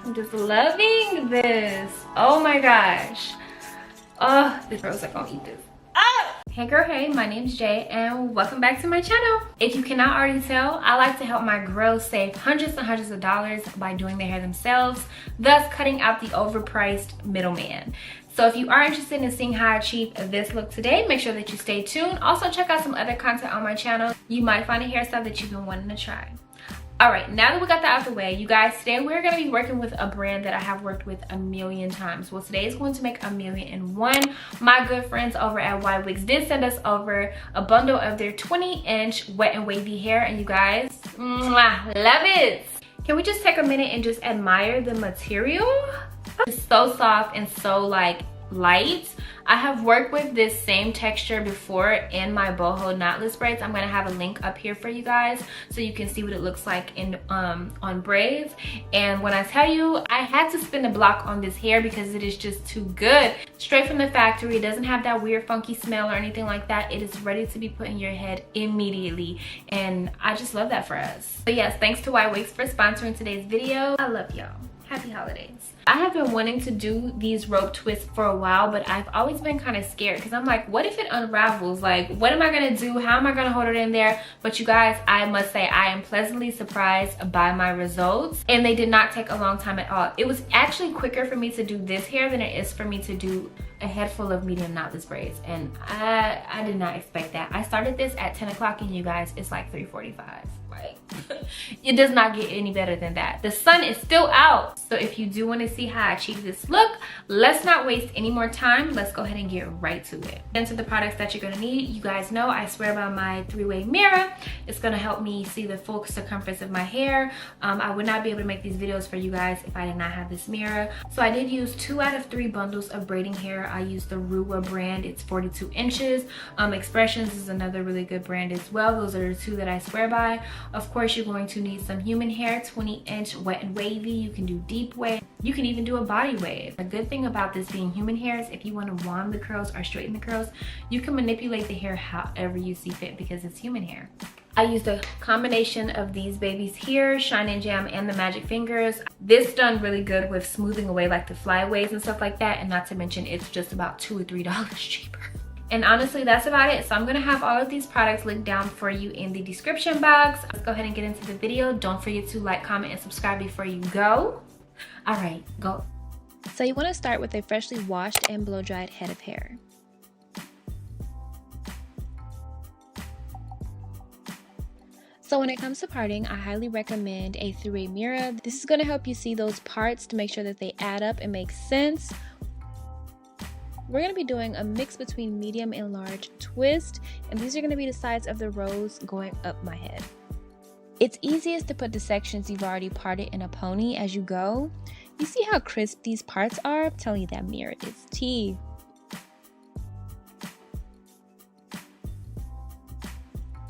I'm just loving this. Oh my gosh. Oh, the girls are gonna eat this. Ah! Hey girl, hey, my name's Jay and welcome back to my channel. If you cannot already tell, I like to help my girls save hundreds and hundreds of dollars by doing their hair themselves, thus cutting out the overpriced middleman. So if you are interested in seeing how I achieve this look today, make sure that you stay tuned. Also check out some other content on my channel. You might find a hairstyle that you've been wanting to try. All right, now that we got that out of the way, you guys, today we're gonna be working with a brand that I have worked with a million times. Well, today is going to make 1,000,001. My good friends over at Ywigs did send us over a bundle of their 20-inch wet and wavy hair, and you guys, love it. Can we just take a minute and just admire the material? It's so soft and so like light. I have worked with this same texture before in my boho knotless braids. I'm gonna have a link up here for you guys so you can see what it looks like in on braids. And when I tell you, I had to spin a block on this hair because it is just too good. Straight from the factory, it doesn't have that weird funky smell or anything like that. It is ready to be put in your head immediately, and I just love that for us. So yes, thanks to Ywigs for sponsoring today's video. I love y'all. Happy holidays. I have been wanting to do these rope twists for a while, but I've always been kind of scared because I'm like, what if it unravels? Like, what am I gonna do? How am I gonna hold it in there? But you guys, I must say I am pleasantly surprised by my results, and they did not take a long time at all. It was actually quicker for me to do this hair than it is for me to do a head full of medium knotless braids, and I did not expect that. I started this at 10 o'clock and you guys, it's like 3:45. Right? It does not get any better than that. The sun is still out, so if you do want to see how I achieve this look, let's not waste any more time. Let's go ahead and get right to it. Into the products that you're gonna need. You guys know I swear by my three-way mirror. It's gonna help me see the full circumference of my hair. I would not be able to make these videos for you guys if I did not have this mirror. So I did use 2 out of 3 bundles of braiding hair. I used the Rua brand. It's 42 inches. Expressions is another really good brand as well. Those are the 2 that I swear by. Of course, you're going to need some human hair, 20-inch wet and wavy. You can do deep wave. You can even do a body wave. The good thing about this being human hair is if you want to wand the curls or straighten the curls, you can manipulate the hair however you see fit because it's human hair. I used a combination of these babies here, Shine and Jam and the Magic Fingers. This done really good with smoothing away like the flyaways and stuff like that, and not to mention it's just about $2 or $3 cheaper. And honestly, that's about it. So I'm gonna have all of these products linked down for you in the description box. Let's go ahead and get into the video. Don't forget to like, comment, and subscribe before you go. All right, go. So you wanna start with a freshly washed and blow dried head of hair. So when it comes to parting, I highly recommend a three-way mirror. This is gonna help you see those parts to make sure that they add up and make sense. We're going to be doing a mix between medium and large twist, and these are going to be the sides of the rows going up my head. It's easiest to put the sections you've already parted in a pony as you go. You see how crisp these parts are? I'm telling you, that mirror is tea.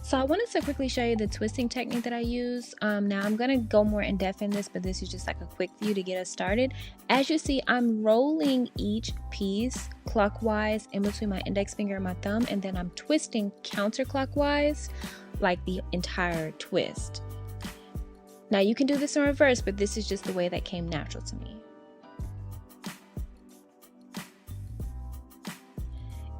So I wanted to quickly show you the twisting technique that I use. Now I'm going to go more in depth in this, but this is just like a quick view to get us started. As you see, I'm rolling each piece clockwise in between my index finger and my thumb, and then I'm twisting counterclockwise like the entire twist. Now you can do this in reverse, but this is just the way that came natural to me.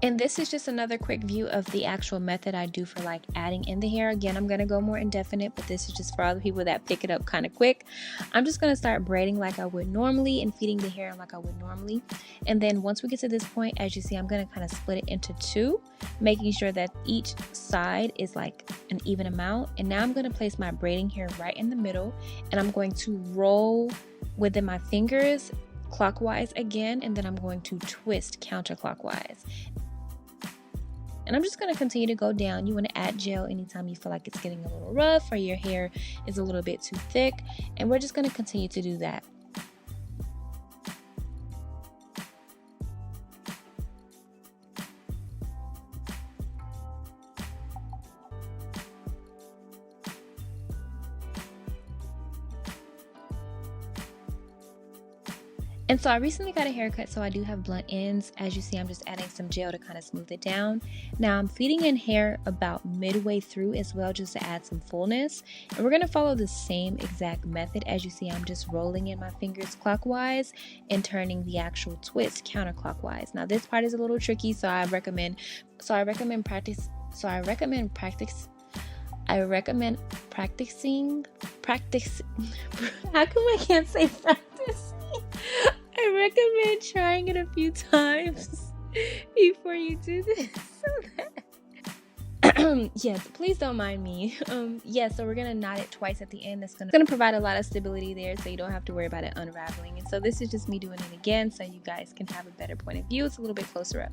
And this is just another quick view of the actual method I do for like adding in the hair. Again, I'm going to go more indefinite, but this is just for all the people that pick it up kind of quick. I'm just going to start braiding like I would normally and feeding the hair like I would normally. And then once we get to this point, as you see, I'm going to kind of split it into 2, making sure that each side is like an even amount. And now I'm going to place my braiding hair right in the middle, and I'm going to roll within my fingers clockwise again, and then I'm going to twist counterclockwise. And I'm just going to continue to go down. You want to add gel anytime you feel like it's getting a little rough or your hair is a little bit too thick. And we're just going to continue to do that. And so I recently got a haircut, so I do have blunt ends. As you see, I'm just adding some gel to kind of smooth it down. Now I'm feeding in hair about midway through as well, just to add some fullness. And we're going to follow the same exact method. As you see, I'm just rolling in my fingers clockwise and turning the actual twist counterclockwise. Now this part is a little tricky, so I recommend practicing. How come I can't say practice? I recommend trying it a few times before you do this. Yes, please don't mind me. So we're gonna knot it twice at the end. That's gonna provide a lot of stability there, so you don't have to worry about it unraveling. And so this is just me doing it again, so you guys can have a better point of view. It's a little bit closer up.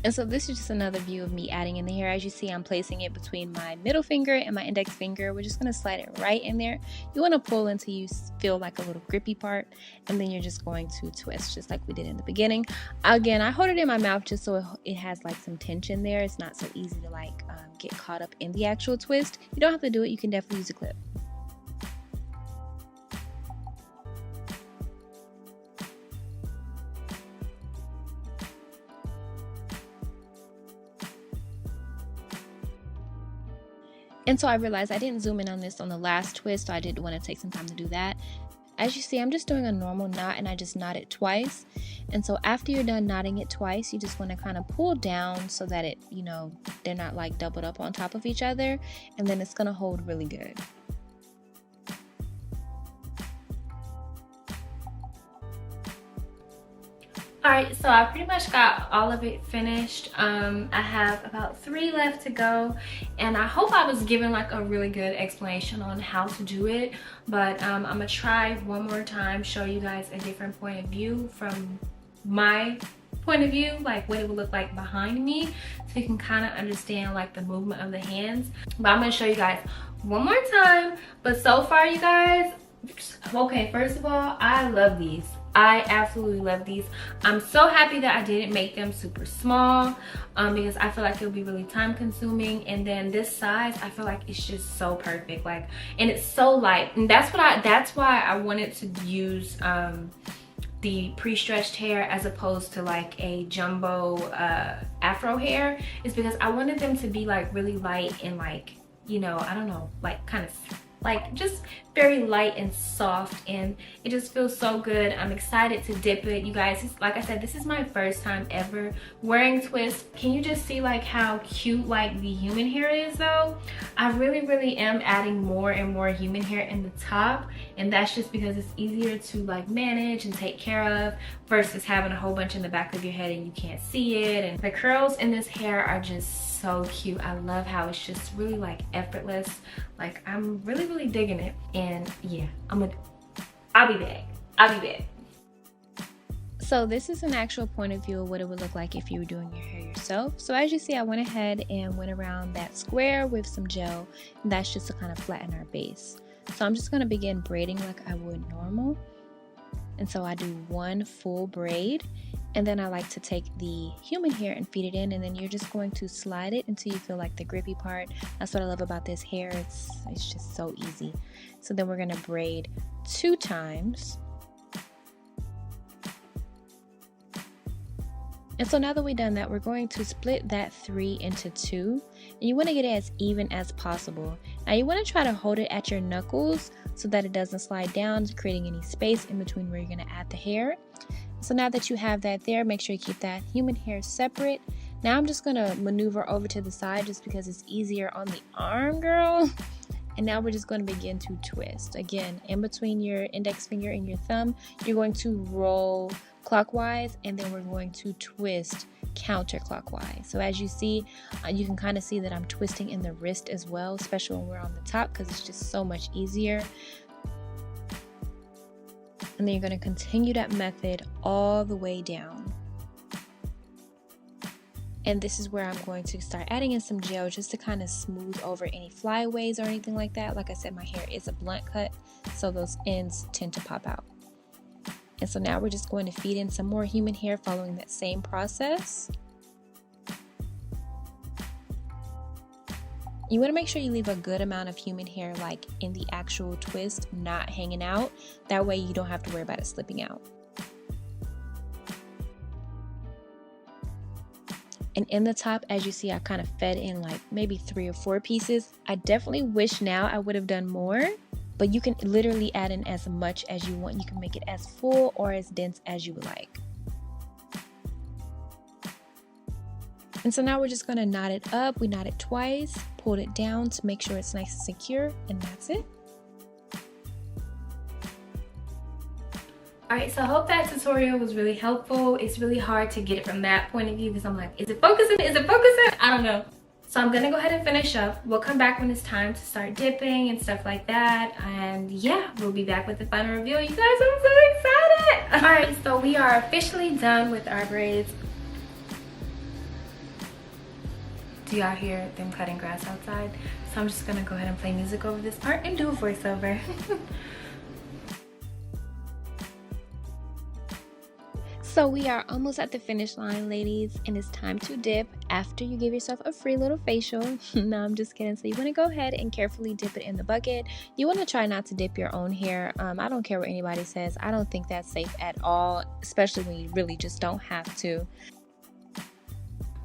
And so this is just another view of me adding in the hair. As you see, I'm placing it between my middle finger and my index finger. We're just going to slide it right in there. You want to pull until you feel like a little grippy part, and then you're just going to twist just like we did in the beginning. Again, I hold it in my mouth just so it has like some tension there. It's not so easy to like get caught up in the actual twist. You don't have to do it. You can definitely use a clip. And so I realized I didn't zoom in on this on the last twist, so I did want to take some time to do that. As you see, I'm just doing a normal knot, and I just knot it twice. And so after you're done knotting it twice, you just want to kind of pull down so that it, they're not like doubled up on top of each other, and then it's going to hold really good. Alright, so I pretty much got all of it finished. I have about 3 left to go, and I hope I was giving like a really good explanation on how to do it, but I'm gonna try one more time, show you guys a different point of view from my point of view, like what it would look like behind me, so you can kind of understand like the movement of the hands. But I'm gonna show you guys one more time. But so far, you guys, okay, first of all, I love these. I absolutely love these. I'm so happy that I didn't make them super small because I feel like it'll be really time consuming. And then this size, I feel like it's just so perfect, like, and it's so light. And that's why I wanted to use the pre-stretched hair as opposed to like a jumbo afro hair, is because I wanted them to be like really light and like, I don't know, like kind of like just very light and soft, and it just feels so good. I'm excited to dip it, you guys. Like I said, this is my first time ever wearing twists. Can you just see like how cute like the human hair is though? I really am adding more and more human hair in the top, and that's just because it's easier to like manage and take care of versus having a whole bunch in the back of your head and you can't see it. And the curls in this hair are just so cute. I love how it's just really like effortless. Like I'm really digging it. And yeah, I'll be back. So this is an actual point of view of what it would look like if you were doing your hair yourself. So as you see, I went ahead and went around that square with some gel, and that's just to kind of flatten our base. So I'm just going to begin braiding like I would normal. And so I do one full braid, and then I like to take the human hair and feed it in, and then you're just going to slide it until you feel like the grippy part. That's what I love about this hair. It's just so easy. So then we're going to braid 2 times. And so now that we've done that, we're going to split that 3 into 2. And you want to get it as even as possible. Now you want to try to hold it at your knuckles so that it doesn't slide down, creating any space in between where you're going to add the hair. So now that you have that there, make sure you keep that human hair separate. Now I'm just going to maneuver over to the side just because it's easier on the arm, girl. And now we're just going to begin to twist. Again, in between your index finger and your thumb, you're going to roll clockwise, and then we're going to twist counterclockwise. So as you see, you can kind of see that I'm twisting in the wrist as well, especially when we're on the top, because it's just so much easier. And then you're going to continue that method all the way down. And this is where I'm going to start adding in some gel just to kind of smooth over any flyaways or anything like that. Like I said, my hair is a blunt cut, so those ends tend to pop out. And so now we're just going to feed in some more human hair following that same process. You want to make sure you leave a good amount of human hair like in the actual twist, not hanging out. That way you don't have to worry about it slipping out. And in the top, as you see, I kind of fed in like maybe 3 or 4 pieces. I definitely wish now I would have done more, but you can literally add in as much as you want. You can make it as full or as dense as you would like. And so now we're just going to knot it up. We knot it twice, pulled it down to make sure it's nice and secure, and that's it. Alright, so I hope that tutorial was really helpful. It's really hard to get it from that point of view because I'm like, is it focusing? Is it focusing? I don't know. So I'm gonna go ahead and finish up. We'll come back when it's time to start dipping and stuff like that. And yeah, we'll be back with the final review. You guys, I'm so excited. Alright, so we are officially done with our braids. Do y'all hear them cutting grass outside? So I'm just gonna go ahead and play music over this part and do a voiceover. So we are almost at the finish line, ladies, and it's time to dip after you give yourself a free little facial. No, I'm just kidding. So you want to go ahead and carefully dip it in the bucket. You want to try not to dip your own hair. I don't care what anybody says. I don't think that's safe at all, especially when you really just don't have to.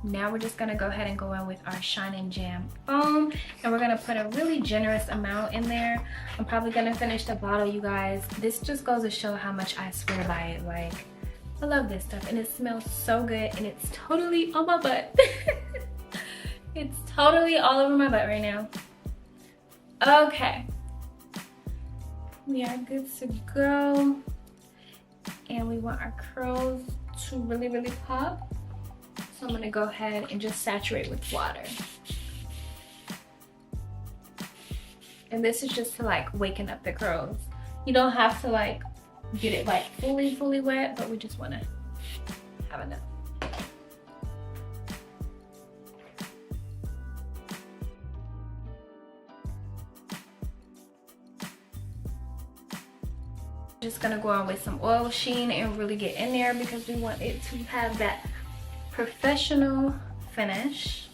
Now we're just gonna go ahead and go in with our Shine and Jam foam, and we're gonna put a really generous amount in there. I'm probably gonna finish the bottle, you guys. This just goes to show how much I swear by it. Like, I love this stuff, and it smells so good, and it's totally on my butt. It's totally all over my butt right now. Okay, we are good to go, and we want our curls to really pop. So I'm gonna go ahead and just saturate with water. And this is just to like waken up the curls. You don't have to like get it like fully wet, but we just wanna have enough. Just gonna go on with some oil sheen and really get in there because we want it to have that professional finish.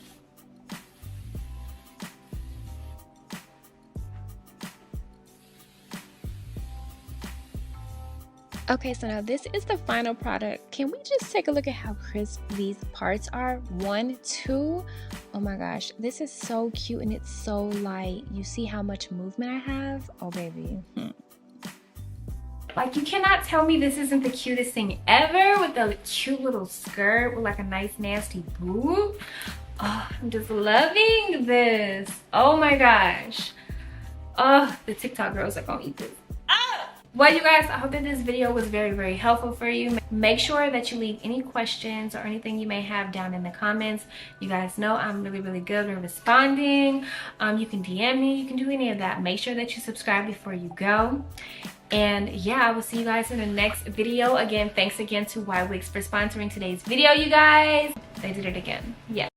Okay, so now this is the final product. Can we just take a look at how crisp these parts are? 1, 2. Oh my gosh, this is so cute and it's so light. You see how much movement I have? Oh baby. Like, you cannot tell me this isn't the cutest thing ever, with the cute little skirt with like a nice nasty boob. Oh, I'm just loving this. Oh my gosh. Oh, the TikTok girls are gonna eat this. Well, you guys, I hope that this video was very helpful for you. Make sure that you leave any questions or anything you may have down in the comments. You guys know I'm really good at responding. You can DM me, you can do any of that. Make sure that you subscribe before you go. And yeah, I will see you guys in the next video. Again, thanks again to Ywigs for sponsoring today's video, you guys. They did it again. Yeah.